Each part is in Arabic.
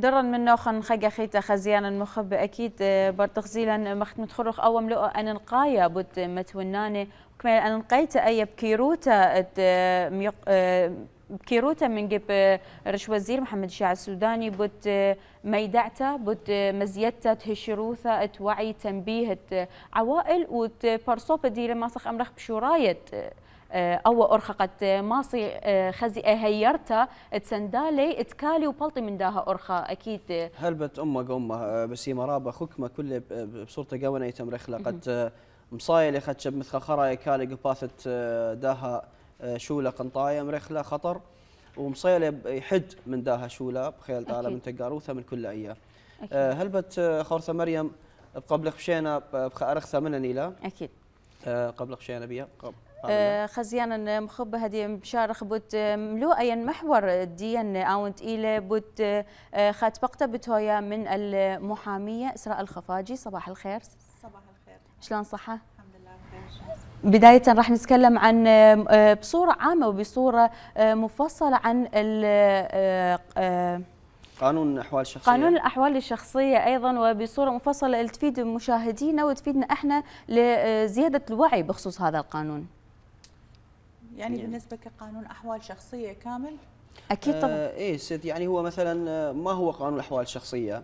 درن من نوخن خجا خيتا خزيانا المخب اكيد برتخزيلا مخت متخرخ او ملؤ ان القايا بد متونانه كمل ان نقيت اي بكيروتا بكيروتا من جب رش وزير محمد الشاع السوداني بد ميدعته بد مزيته تهشروثه توعي تنبيه عوائل وتبرصوب دي لما صخ امرخ بشورايه او ارخقت ماصي خزي هيرتا تسندالي اتكالي وبلطي من داها ارخا اكيد هلبت قمه بسيمه رابه خكمه كله بصورته قونه يتم رخله قد مصايل خد شب مثل خراي كالي قباثه داها شوله قنطايه مرخله خطر ومصيله يحد من داها شوله بخيل تعالى من تقاروثه من كل ايام هلبت خورثه مريم قبل خشينا بخارخثه من نيله اكيد قبل خشينا بيها خزيانا مخبة هذه بشارخ بوت ملوء محور ديان اونت إلى بوت خات بقطة بتويا من المحامية إسراء الخفاجي. صباح الخير. صباح الخير. شلون صحة؟ الحمد لله بخير. بداية راح نتكلم عن بصورة عامة وبصورة مفصلة عن قانون الأحوال الشخصية. قانون الأحوال الشخصية أيضا وبصورة مفصلة تفيد مشاهدينا وتفيدنا احنا لزيادة الوعي بخصوص هذا القانون. يعني بالنسبة كقانون أحوال شخصية كامل؟ أكيد طبعا. إيه سيد، يعني هو مثلا ما هو قانون الأحوال الشخصية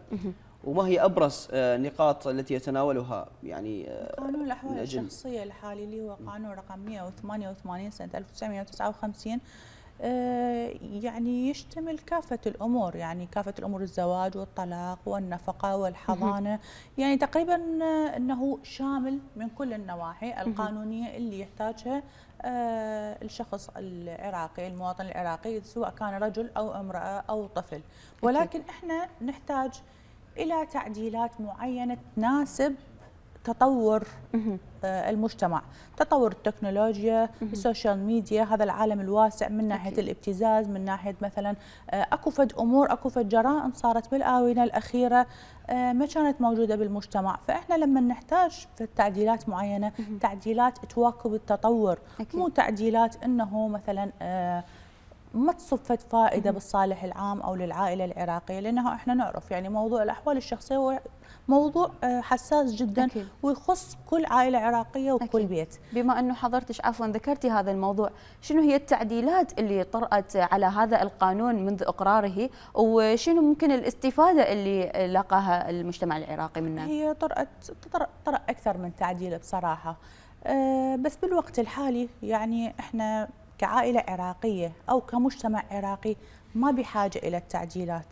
وما هي أبرز النقاط التي يتناولها يعني قانون الأحوال الشخصية الحالي اللي هو قانون رقم 188 سنة 1959 يعني يشتمل كافة الأمور، يعني كافة الأمور الزواج والطلاق والنفقة والحضانة، يعني تقريبا أنه شامل من كل النواحي القانونية اللي يحتاجها الشخص العراقي، المواطن العراقي، سواء كان رجل أو امرأة أو طفل. ولكن احنا نحتاج إلى تعديلات معينة تناسب تطور المجتمع، تطور التكنولوجيا، السوشيال ميديا، هذا العالم الواسع من ناحية الابتزاز، من ناحية مثلا اكو فد امور، اكو فد جرائم صارت بالاونه الاخيره ما كانت موجوده بالمجتمع، فاحنا لما نحتاج في تعديلات معينه، تعديلات تواكب التطور، مو تعديلات انه مثلا ما تصب فد فائده بالصالح العام او للعائله العراقيه، لانه احنا نعرف يعني موضوع الاحوال الشخصيه هو موضوع حساس جدا ويخص كل عائله عراقيه وكل بيت. بما انه حضرتك عفوا ذكرتي هذا الموضوع، شنو هي التعديلات اللي طرأت على هذا القانون منذ اقراره وشنو ممكن الاستفاده اللي لاقاها المجتمع العراقي منها؟ هي طرأ اكثر من تعديل بصراحه، بس بالوقت الحالي يعني احنا كعائله عراقيه او كمجتمع عراقي ما بحاجه الى التعديلات.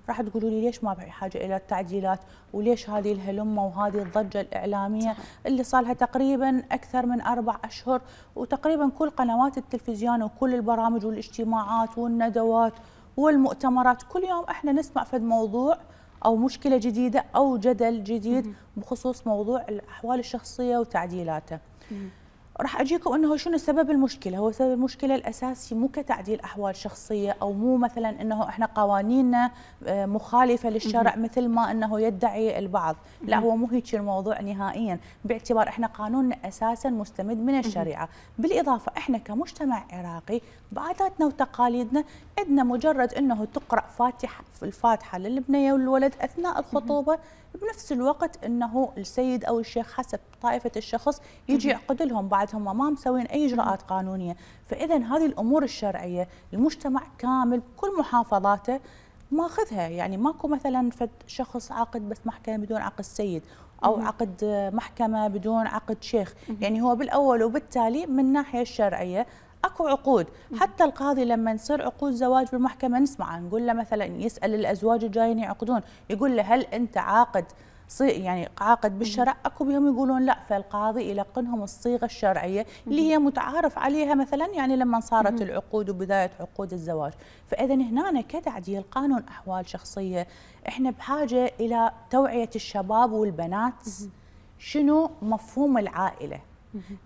راح تقولوا لي ليش ما بحاجه الى التعديلات وليش هذه الهلمه وهذه الضجه الاعلاميه اللي صار لها تقريبا اكثر من 4 أشهر، وتقريبا كل قنوات التلفزيون وكل البرامج والاجتماعات والندوات والمؤتمرات كل يوم احنا نسمع فد موضوع او مشكله جديده او جدل جديد بخصوص موضوع الاحوال الشخصيه وتعديلاته. راح اجيكم انه شنو سبب المشكله؟ هو سبب المشكله الاساسي مو كتعديل احوال شخصيه او مو مثلا انه احنا قوانيننا مخالفه للشرع مثل ما انه يدعي البعض، لا هو مو هيك الموضوع نهائيا، باعتبار احنا قانوننا اساسا مستمد من الشريعه، بالاضافه احنا كمجتمع عراقي بعاداتنا وتقاليدنا عندنا مجرد انه تقرا الفاتحه للبنيه والولد اثناء الخطوبه، بنفس الوقت انه السيد او الشيخ حسب طائفه الشخص يجي يعقد لهم بعدهم ما مسوين اي اجراءات قانونيه، فاذا هذه الامور الشرعيه المجتمع كامل بكل محافظاته ماخذها، يعني ماكو مثلا فد شخص عقد بس محكمه بدون عقد سيد او عقد محكمه بدون عقد شيخ، يعني هو بالاول وبالتالي من الناحيه الشرعيه اكو عقود، حتى القاضي لما يصير عقود زواج بالمحكمه نسمع نقول له مثلا يسال الازواج الجايين يعقدون يقول له هل انت عاقد يعني عاقد بالشرع؟ اكو بهم يقولون لا، فالقاضي يلقنهم الصيغه الشرعيه اللي هي متعارف عليها مثلا يعني لما صارت العقود وبدايه عقود الزواج، فاذا هنا كتعديل قانون احوال شخصيه احنا بحاجه الى توعيه الشباب والبنات شنو مفهوم العائله.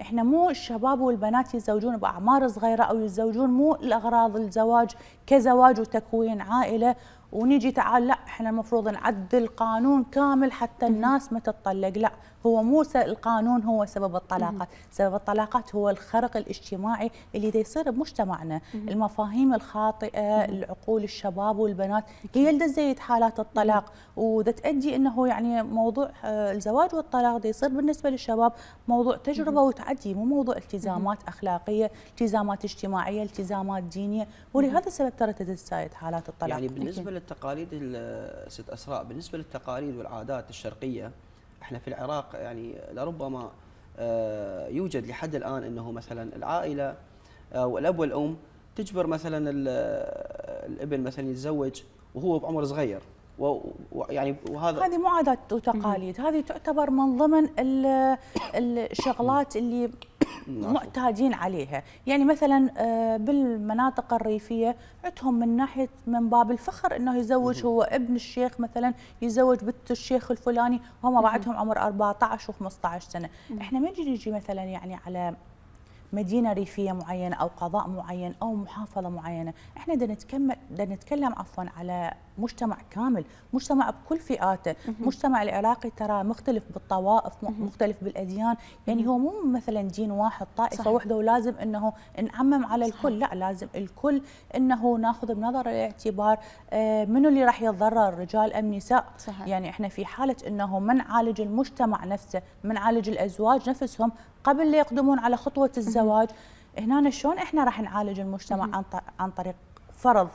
احنا مو الشباب والبنات يتزوجون باعمار صغيره او يتزوجون مو لاغراض الزواج كزواج وتكوين عائله ونيجي تعال لا احنا المفروض نعدل قانون كامل حتى الناس ما تتطلق. لا، هو مو القانون هو سبب الطلاقات، سبب الطلاقات هو الخرق الاجتماعي اللي دا يصير بمجتمعنا. المفاهيم الخاطئه، العقول الشباب والبنات هي اللي تزيد حالات الطلاق، ودا تؤدي انه يعني موضوع الزواج والطلاق دا يصير بالنسبه للشباب موضوع تجربه وتعدي، مو موضوع التزامات اخلاقيه، التزامات اجتماعيه، التزامات دينيه، ولهذا السبب ترى تزايد حالات الطلاق. يعني بالنسبه للتقاليد ست اسراء، بالنسبه للتقاليد والعادات الشرقيه، احنا في العراق يعني لربما يوجد لحد الان انه مثلا العائله والاب والام تجبر مثلا الابن مثلا يتزوج وهو بعمر صغير، ويعني وهذا هذه مو عادات وتقاليد، هذه تعتبر من ضمن الشغلات اللي معتادين عليها. يعني مثلا بالمناطق الريفيه عندهم من ناحيه من باب الفخر انه يزوج هو ابن الشيخ، مثلا يزوج بنت الشيخ الفلاني، هم بعدهم عمر 14 و15 سنه. احنا ما نجي مثلا يعني على مدينه ريفيه معينه او قضاء معين او محافظه معينه، احنا بدنا نتكلم على مجتمع كامل، مجتمع بكل فئاته. مجتمع العراقي ترى مختلف بالطوائف، مختلف بالاديان، يعني هو مو مثلا دين واحد طائفه واحده ولازم انه نعمم على الكل. لا، لازم الكل انه ناخذ بنظر الاعتبار منو اللي راح يتضرر، رجال ام نساء. صحيح. يعني احنا في حاله انه ما نعالج المجتمع نفسه، ما نعالج الازواج نفسهم قبل لا يقدمون على خطوه الزواج، هنا شلون احنا راح نعالج المجتمع؟ عن طريق فرض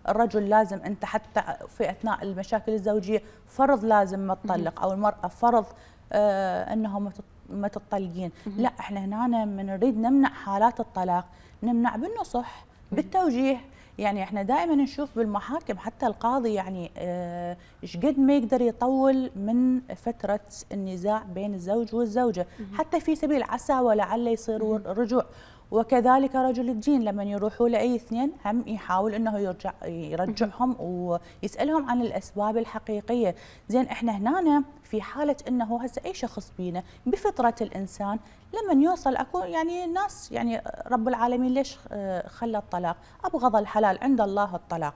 الرجل لازم انت حتى في اثناء المشاكل الزوجيه فرض لازم ما تطلق، او المراه فرض انهم ما تطلقين. لا، احنا هنا من نريد نمنع حالات الطلاق، نمنع بالنصح، بالتوجيه. يعني احنا دائما نشوف بالمحاكم حتى القاضي يعني ايش قد ما يقدر يطول من فتره النزاع بين الزوج والزوجه، حتى في سبيل عسى ولعل يصير رجوع. وكذلك رجل الدين لما يروحوا لاي اثنين هم يحاول انه يرجعهم ويسالهم عن الاسباب الحقيقيه. زين احنا هنا في حاله انه هسه اي شخص بينا بفطره الانسان لما يوصل اكو يعني ناس يعني رب العالمين ليش خلى الطلاق؟ ابغض الحلال عند الله الطلاق.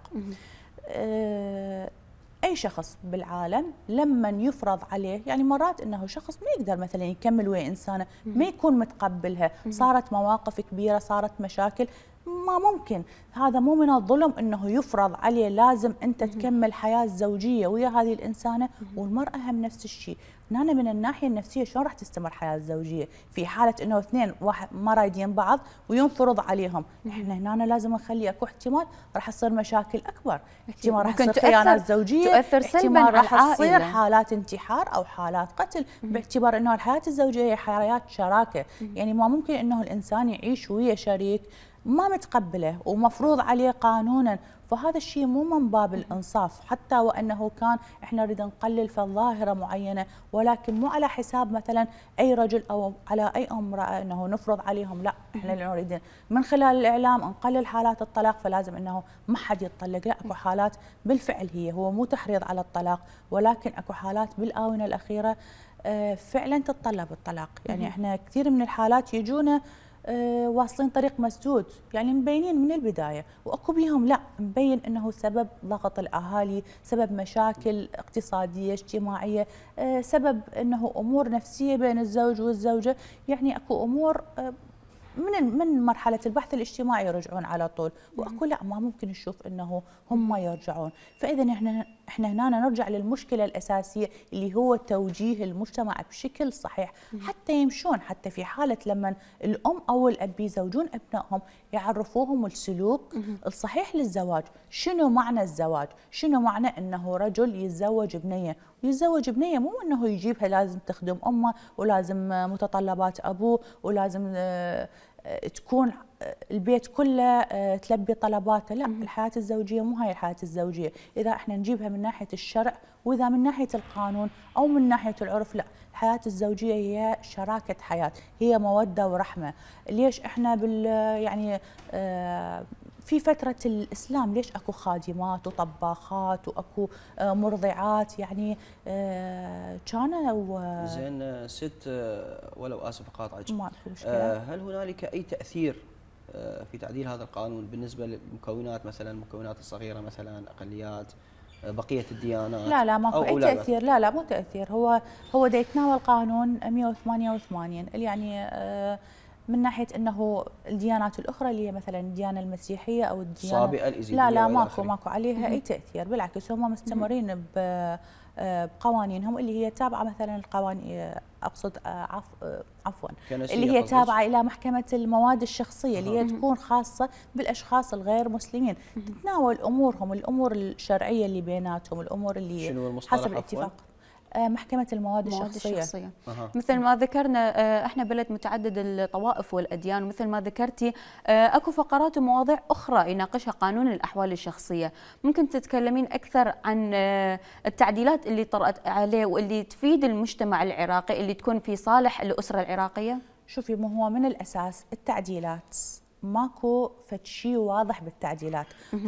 اي شخص بالعالم لما يفرض عليه، يعني مرات انه شخص ما يقدر مثلا يكمل ويا انسانه، ما يكون متقبلها، صارت مواقف كبيره، صارت مشاكل، ما ممكن. هذا مو من الظلم انه يفرض عليه لازم انت تكمل حياه زوجيه ويا هذه الانسانه، والمراه هم نفس الشيء. هنا من الناحيه النفسيه شلون راح تستمر حياه زوجيه في حاله انه اثنين واحد ما رايدين بعض وينفرض عليهم؟ احنا هنا لازم نخلي اكو احتمال راح تصير مشاكل اكبر، احتمال راح تصير خيانات زوجيه، تؤثر سلبا احتمال راح على تصير العائلة. حالات انتحار او حالات قتل، باعتبار انه الحياه الزوجيه هي حياه شراكه. يعني ما ممكن انه الانسان يعيش ويا شريك ما متقبله ومفروض عليه قانونا، فهذا الشيء مو من باب الانصاف. حتى وانه كان احنا نريد نقلل في ظاهره معينه، ولكن مو على حساب مثلا اي رجل او على اي امراه انه نفرض عليهم. لا، احنا نريد من خلال الاعلام نقلل حالات الطلاق، فلازم انه ما حد يتطلق. لا، اكو حالات بالفعل هو مو تحريض على الطلاق، ولكن اكو حالات بالاونه الاخيره فعلا تتطلب الطلاق. يعني احنا كثير من الحالات يجونا واصلين طريق مسدود، يعني مبينين من البدايه، واكو بيهم لا مبين انه سبب ضغط الاهالي، سبب مشاكل اقتصاديه اجتماعيه، سبب انه امور نفسيه بين الزوج والزوجه. يعني اكو امور من مرحله البحث الاجتماعي يرجعون على طول، واكو لا ما ممكن نشوف انه هم ما يرجعون. فاذا احنا هنا نرجع للمشكله الاساسيه اللي هو توجيه المجتمع بشكل صحيح حتى يمشون. حتى في حاله لما الام او الاب يزوجون ابنائهم يعرفوهم السلوك الصحيح للزواج، شنو معنى الزواج، شنو معنى انه رجل يتزوج بنيه، ويتزوج بنيه مو انه يجيبها لازم تخدم امه ولازم متطلبات ابوه ولازم تكون البيت كله تلبي طلباته. لا، الحياة الزوجية مو هاي الحياة الزوجية. إذا احنا نجيبها من ناحية الشرع وإذا من ناحية القانون أو من ناحية العرف، لا، الحياة الزوجية هي شراكة حياة، هي مودة ورحمة. ليش احنا يعني في فترة الإسلام ليش أكو خادمات وطباخات وأكو مرضعات؟ يعني كانوا زين ست، ولو آسف أقاطعك، ما أكو مشكلة. هل هنالك أي تأثير في تعديل هذا القانون بالنسبة للمكونات، مثلا المكونات الصغيرة، مثلا أقليات بقيه الديانات؟ لا ماكو أو اي لا تاثير. لا مو تاثير. هو دا يتناول قانون 188 اللي يعني من ناحيه انه الديانات الاخرى اللي هي مثلا الديانه المسيحيه او الديانه الصابئه الازيديه لا وإلى آخره. ماكو عليها اي تاثير. بالعكس هم مستمرين بقوانينهم اللي هي تابعه مثلا القوانين، اقصد عفوا اللي هي تابعه الى محكمه المواد الشخصيه اللي هي تكون خاصه بالاشخاص الغير مسلمين، تتناول امورهم، الامور الشرعيه اللي بيناتهم، الامور اللي حسب الاتفاق. محكمة المواد الشخصية. مثل ما ذكرنا احنا بلد متعدد الطوائف والأديان، ومثل ما ذكرتي اكو فقرات ومواضيع أخرى يناقشها قانون الأحوال الشخصية. ممكن تتكلمين أكثر عن التعديلات اللي طرأت عليه واللي تفيد المجتمع العراقي، اللي تكون في صالح الأسرة العراقية؟ شوفي، ما هو من الأساس التعديلات ماكو فد شيء واضح بالتعديلات،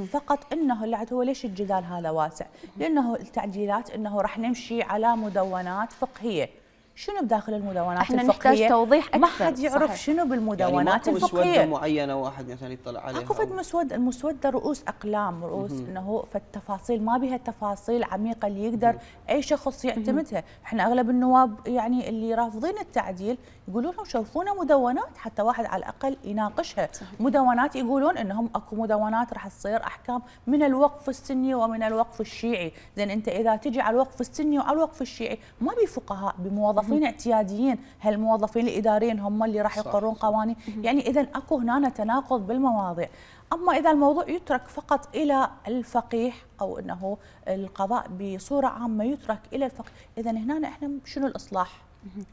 فقط انه اللي هو ليش الجدال هذا واسع؟ لانه التعديلات انه راح نمشي على مدونات فقهيه. شنو بداخل المدونات احنا الفقهيه؟ نحتاج توضيح اكثر. ما حد يعرف صحيح. شنو بالمدونات يعني الفقهيه. مسوده معينه واحد مثلا يطلع عليها؟ اكو فد مسوده، المسوده رؤوس اقلام، رؤوس انه فد تفاصيل ما بها تفاصيل عميقه اللي يقدر اي شخص يعتمدها. احنا اغلب النواب يعني اللي رافضين التعديل يقولون لهم شوفونا مدونات حتى واحد على الاقل يناقشها. مدونات يقولون انهم اكو مدونات راح تصير احكام من الوقف السني ومن الوقف الشيعي. زين انت اذا تجي على الوقف السني وعلى الوقف الشيعي ما بي فقهاء، بموظفين اعتياديين، هالموظفين الاداريين هم اللي راح يقررون قوانين. يعني اذا اكو هنا تناقض بالمواضيع. اما اذا الموضوع يترك فقط الى الفقيه او انه القضاء بصوره عامه يترك الى الفقيه، اذا هنا احنا شنو الاصلاح؟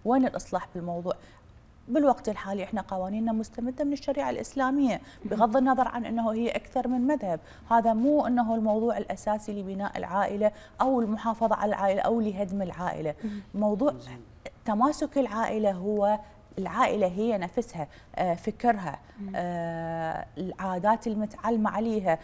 وين الاصلاح بالموضوع؟ بالوقت الحالي احنا قوانيننا مستمده من الشريعه الاسلاميه، بغض النظر عن انه هي اكثر من مذهب. هذا مو انه الموضوع الاساسي لبناء العائله او المحافظه على العائله او لهدم العائله. موضوع تماسك العائله هو العائلة هي نفسها، فكرها، العادات المتعلمة عليها.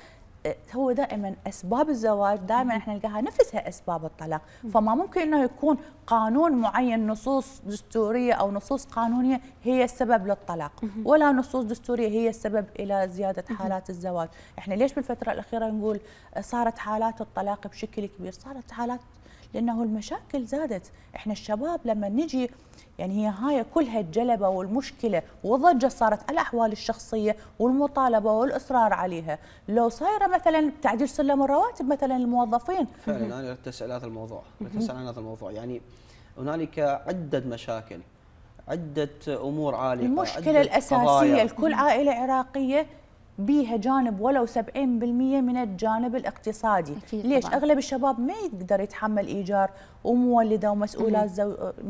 هو دائما أسباب الزواج دائما احنا نلقاها نفسها أسباب الطلاق. فما ممكن أنه يكون قانون معين، نصوص دستورية أو نصوص قانونية هي السبب للطلاق، ولا نصوص دستورية هي السبب إلى زيادة حالات الزواج. احنا ليش بالفترة الأخيرة نقول صارت حالات الطلاق بشكل كبير؟ صارت حالات لأنه المشاكل زادت. احنا الشباب لما نجي يعني هي هاي كلها الجلبة والمشكلة والضجة صارت على الأحوال الشخصية والمطالبة والإصرار عليها. لو صايرة مثلا تعديل سلم الرواتب مثلا للموظفين. فعلا أنا اريد اسال هذا الموضوع، عن هذا الموضوع. يعني هنالك عدة مشاكل، عدة أمور عالقة. المشكلة الأساسية لكل عائلة عراقية بيها جانب ولو 70% من الجانب الاقتصادي. ليش؟ طبعاً. اغلب الشباب ما يقدر يتحمل ايجار ومولده ومسؤوليات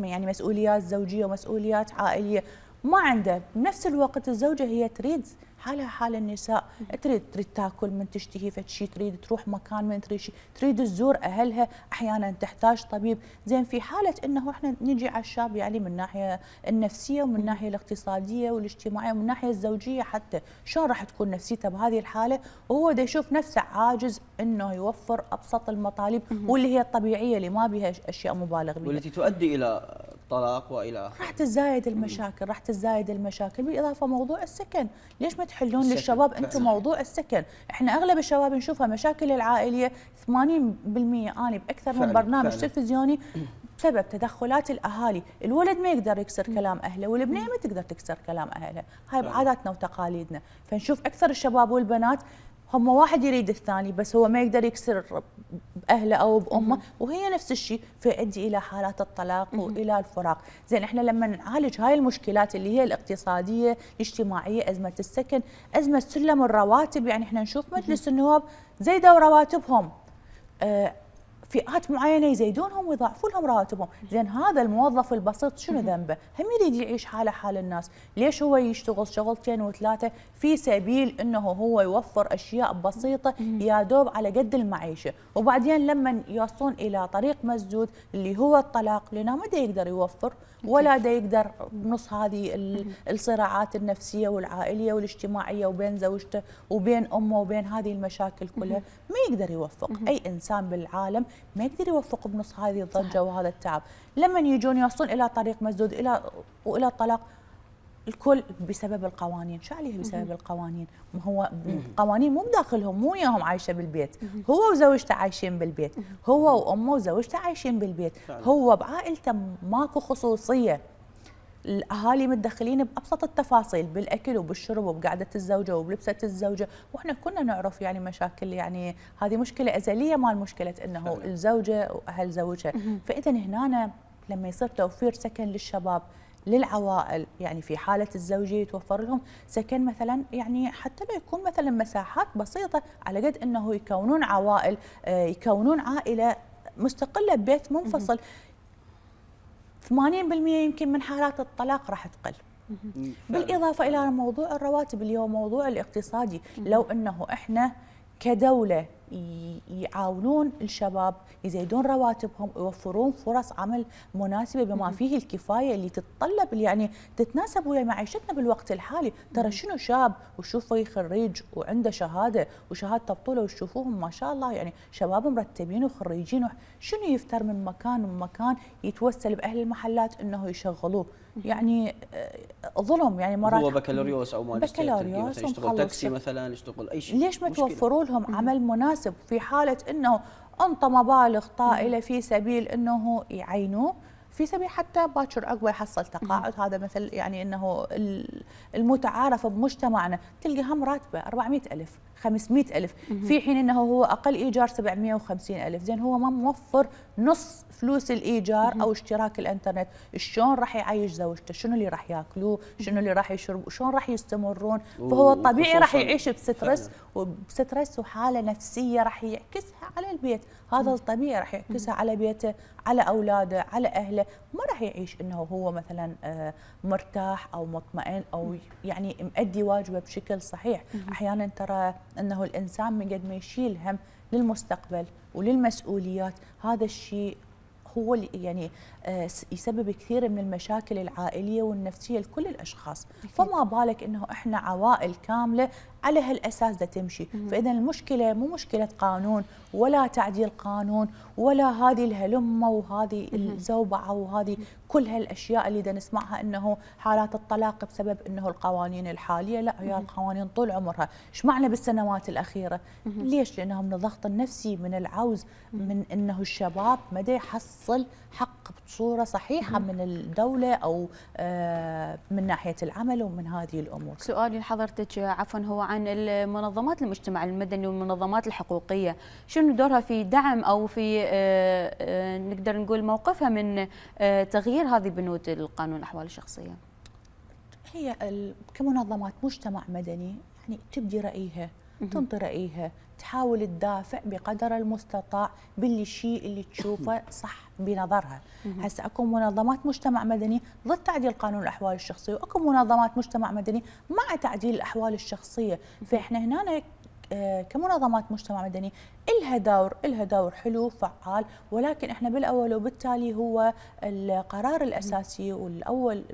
يعني مسؤوليات زوجيه ومسؤوليات عائليه ما عنده. بنفس الوقت الزوجه هي تريد حالها حال النساء، تريد تاكل من تشتهي فد شيء، تريد تروح مكان من تريد شيء، تريد تزور اهلها، احيانا تحتاج طبيب. زين في حاله انه احنا نجي على الشاب يعني من الناحيه النفسيه ومن الناحيه الاقتصاديه والاجتماعيه ومن الناحيه الزوجيه حتى، شلون راح تكون نفسيته بهذه الحاله وهو دا يشوف نفسه عاجز انه يوفر ابسط المطالب واللي هي الطبيعيه اللي ما بها اشياء مبالغ بها، والتي تؤدي الى الطلاق والى راح تزايد المشاكل، راح تزايد المشاكل. بالاضافه موضوع السكن، ليش ما تحلون للشباب انتم موضوع السكن؟ احنا اغلب الشباب نشوفها مشاكل العائليه 80% اني باكثر من برنامج تلفزيوني بسبب تدخلات الاهالي. الولد ما يقدر يكسر كلام اهله والبنيه ما تقدر تكسر كلام اهلها، هاي بعاداتنا وتقاليدنا. فنشوف اكثر الشباب والبنات هم واحد يريد الثاني بس هو ما يقدر يكسر بأهله أو بأمه، وهي نفس الشيء فيؤدي إلى حالات الطلاق وإلى الفراق. زين احنا لما نعالج هاي المشكلات اللي هي الاقتصادية الاجتماعية، أزمة السكن، أزمة سلم الرواتب، يعني احنا نشوف مجلس النواب زيدوا رواتبهم، فئات معينه يزيدونهم ويضاعفون لهم رواتبهم. زين هذا الموظف البسيط شنو ذنبه؟ هم يريد يعيش حاله حال الناس، ليش هو يشتغل شغلتين وثلاثه في سبيل انه هو يوفر اشياء بسيطه يا دوب على قد المعيشه، وبعدين لما يوصلون الى طريق مسدود اللي هو الطلاق لانه ما دا يقدر يوفر ولا دا يقدر نص هذه الصراعات النفسيه والعائليه والاجتماعيه وبين زوجته وبين امه وبين هذه المشاكل كلها ما يقدر يوفق. اي انسان بالعالم ما يقدر يوفق بنص هذه الضجه وهذا التعب. لما يجون يوصلون الى طريق مسدود الى الطلاق الكل بسبب القوانين. شو عليه بسبب القوانين؟ ما هو القوانين مو بداخلهم، مو وياهم عايشه بالبيت، هو وزوجته عايشين بالبيت، هو وامه وزوجته عايشين بالبيت، هو بعائلته ماكو خصوصيه. الاهالي متدخلين بابسط التفاصيل، بالاكل وبالشرب وبقعده الزوجه وبلبسه الزوجه، واحنا كنا نعرف يعني مشاكل، يعني هذه مشكله ازليه مال مشكله انه الزوجه واهل زوجها. فاذا هنا لما يصير توفير سكن للشباب للعوائل، يعني في حاله الزوجيه يتوفر لهم سكن مثلا، يعني حتى لو يكون مثلا مساحات بسيطه، على قد انه يكونون عوائل، يكونون عائله مستقله ببيت منفصل. 80% يمكن من حالات الطلاق راح تقل. بالإضافة إلى موضوع الرواتب اليوم، موضوع الاقتصادي، لو أنه إحنا كدولة يعاونون الشباب، يزيدون رواتبهم، يوفرون فرص عمل مناسبة بما فيه الكفاية اللي تتطلب، اللي يعني تتناسب ويا معيشتنا بالوقت الحالي. ترى شنو شاب وشوفه خريج وعنده شهادة وشهادة بطولة وتشوفوهم ما شاء الله يعني شباب مرتبين وخريجين، شنو يفتر من مكان ومكان يتوسل بأهل المحلات إنه يشغلوه؟ يعني ظلم. يعني مرات هو بكالوريوس او ماجستير، بكالوريوس يشتغل تاكسي مثلا، يشتغل اي شيء، ليش ما توفروا لهم عمل مناسب في حاله انه انطى مبالغ طائله في سبيل انه يعينوه، في سبيل حتى باكر عقبه يحصل تقاعد. هذا مثل يعني انه المتعارف بمجتمعنا، تلقى هم راتبه 400,000 500,000 في حين انه هو اقل ايجار 750,000. زين هو ما موفر نص فلوس الايجار او اشتراك الانترنت، شلون راح يعيش زوجته؟ شنو اللي راح ياكلوه؟ شنو اللي راح يشربوا؟ شلون راح يستمرون؟ فهو طبيعي راح يعيش بسترس وبسترس وحاله نفسيه راح يعكسها على البيت. هذا الطبيعي راح يعكسها على بيته، على اولاده، على اهله. ما راح يعيش انه هو مثلا مرتاح او مطمئن او يعني مؤدي واجبه بشكل صحيح. احيانا ترى انه الانسان من قد ما يشيل هم للمستقبل وللمسؤوليات، هذا الشيء هو اللي يعني يسبب كثير من المشاكل العائليه والنفسيه لكل الاشخاص. فما بالك انه احنا عوائل كامله على هالاساس ده تمشي. فاذا المشكله مو مشكله قانون ولا تعديل قانون ولا هذه الهلمه وهذه الزوبعه وهذه كل هالاشياء اللي دا نسمعها انه حالات الطلاق بسبب انه القوانين الحاليه. لا، هي القوانين طول عمرها. ايش معنى بالسنوات الاخيره؟ ليش؟ لانه من الضغط النفسي، من العوز، من انه الشباب ما دا يحصل حق بصوره صحيحه من الدوله او من ناحيه العمل ومن هذه الامور. سؤالي لحضرتك عفوا هو عن المنظمات المجتمع المدني والمنظمات الحقوقيه، شنو دورها في دعم او في نقدر نقول موقفها من تغيير هذه بنود القانون الاحوال الشخصيه؟ هي كمنظمات مجتمع مدني يعني تبدي رايها، تنطي رايها، تحاول تدافع بقدر المستطاع بالشيء اللي تشوفه صح بنظرها. هسه اكو منظمات مجتمع مدني ضد تعديل قانون الاحوال الشخصيه، واكو منظمات مجتمع مدني مع تعديل الاحوال الشخصيه. فاحنا هنا كمنظمات مجتمع مدني إلها دور حلو فعال، ولكن احنا بالاول وبالتالي هو القرار الاساسي والاول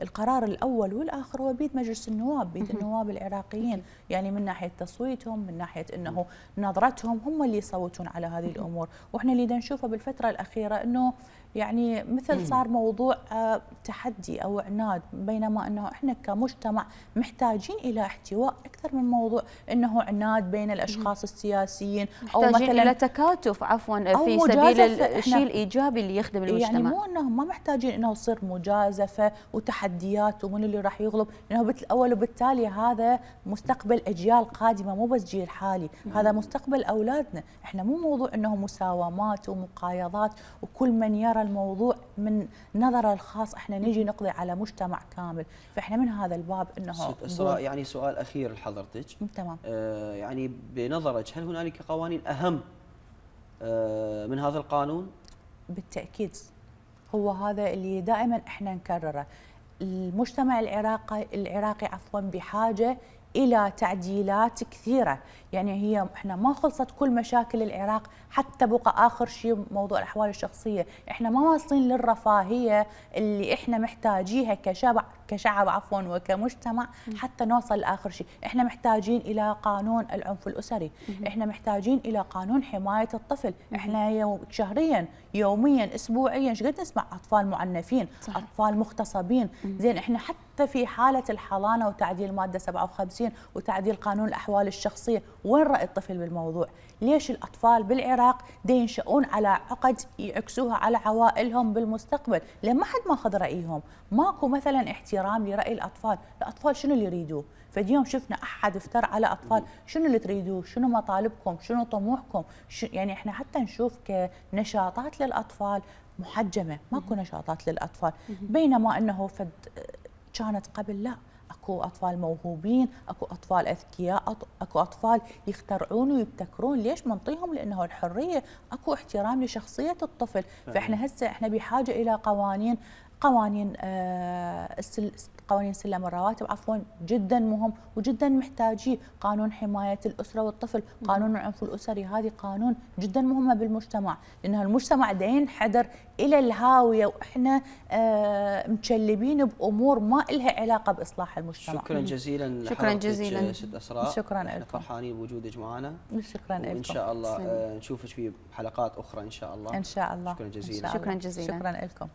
القرار الأول والآخر هو بيد مجلس النواب، بيد النواب العراقيين، يعني من ناحية تصويتهم، من ناحية أنه نظرتهم، هم اللي يصوتون على هذه الأمور. وإحنا اللي نشوفه بالفترة الأخيرة أنه يعني مثل صار موضوع تحدي أو عناد، بينما أنه إحنا كمجتمع محتاجين إلى احتواء أكثر من موضوع أنه عناد بين الأشخاص السياسيين، أو محتاجين إلى تكاتف عفوا في سبيل الشيء الإيجابي اللي يخدم المجتمع. يعني مو أنهم ما محتاجين أنه يصير مجازفة وتحديات ومن اللي راح يغلب، لأنه بالأول وبالتالي هذا مستقبل أجيال قادمة، مو بس جيل حالي، هذا مستقبل أولادنا. إحنا مو موضوع أنه مساومات ومقايضات وكل من يرى الموضوع من نظره الخاص احنا نجي نقضي على مجتمع كامل. فاحنا من هذا الباب انه يعني سؤال اخير لحضرتك. تمام. يعني بنظرك هل هنالك قوانين اهم من هذا القانون؟ بالتاكيد، هو هذا اللي دائما احنا نكرره. المجتمع العراقي بحاجه الى تعديلات كثيره. يعني احنا ما خلصت كل مشاكل العراق حتى بقى آخر شيء موضوع الأحوال الشخصية. إحنا ما واصلين للرفاهية اللي إحنا محتاجيها كشعب عفوا وكمجتمع حتى نوصل لآخر شيء. إحنا محتاجين إلى قانون العنف الأسري، إحنا محتاجين إلى قانون حماية الطفل. إحنا شهريا يوميا أسبوعيا شقد نسمع أطفال معنفين، صح. أطفال مغتصبين. زين إحنا حتى في حالة الحضانة وتعديل مادة 57 وتعديل قانون الأحوال الشخصية، وين رأي الطفل بالموضوع؟ ليش الأطفال بالعراق ينشؤون على عقد يعكسوها على عوائلهم بالمستقبل؟ لما حد ما أخذ رأيهم، ماكو مثلا احترام لرأي الأطفال. الأطفال شنو اللي يريدوه؟ فاليوم شفنا أحد افترى على أطفال، شنو اللي تريدوه؟ شنو مطالبكم؟ شنو طموحكم؟ يعني احنا حتى نشوف كنشاطات للأطفال محجمة، ماكو نشاطات للأطفال. بينما أنه كانت قبل لا، اكو اطفال موهوبين، اكو اطفال اذكياء، اكو اطفال يخترعون ويبتكرون. ليش منطيهم؟ لانه الحريه، اكو احترام لشخصيه الطفل. فاحنا هسه احنا بحاجه الى قوانين قوانين سلم الرواتب عفوا، جدا مهم وجدا محتاجيه. قانون حمايه الاسره والطفل، قانون العنف الاسري، هذه قانون جدا مهمه بالمجتمع، لانه المجتمع دا ينحدر الى الهاويه واحنا متشلبين بامور ما لها علاقه باصلاح المجتمع. شكرا جزيلا. شكرا جزيلا ست اسراء. شكرا لكم. فرحانين بوجودك معنا. شكرا لكم. وان شاء الله نشوفك في حلقات اخرى ان شاء الله. ان شاء الله. شكرا جزيلا. شكرا جزيلا. شكرا لكم.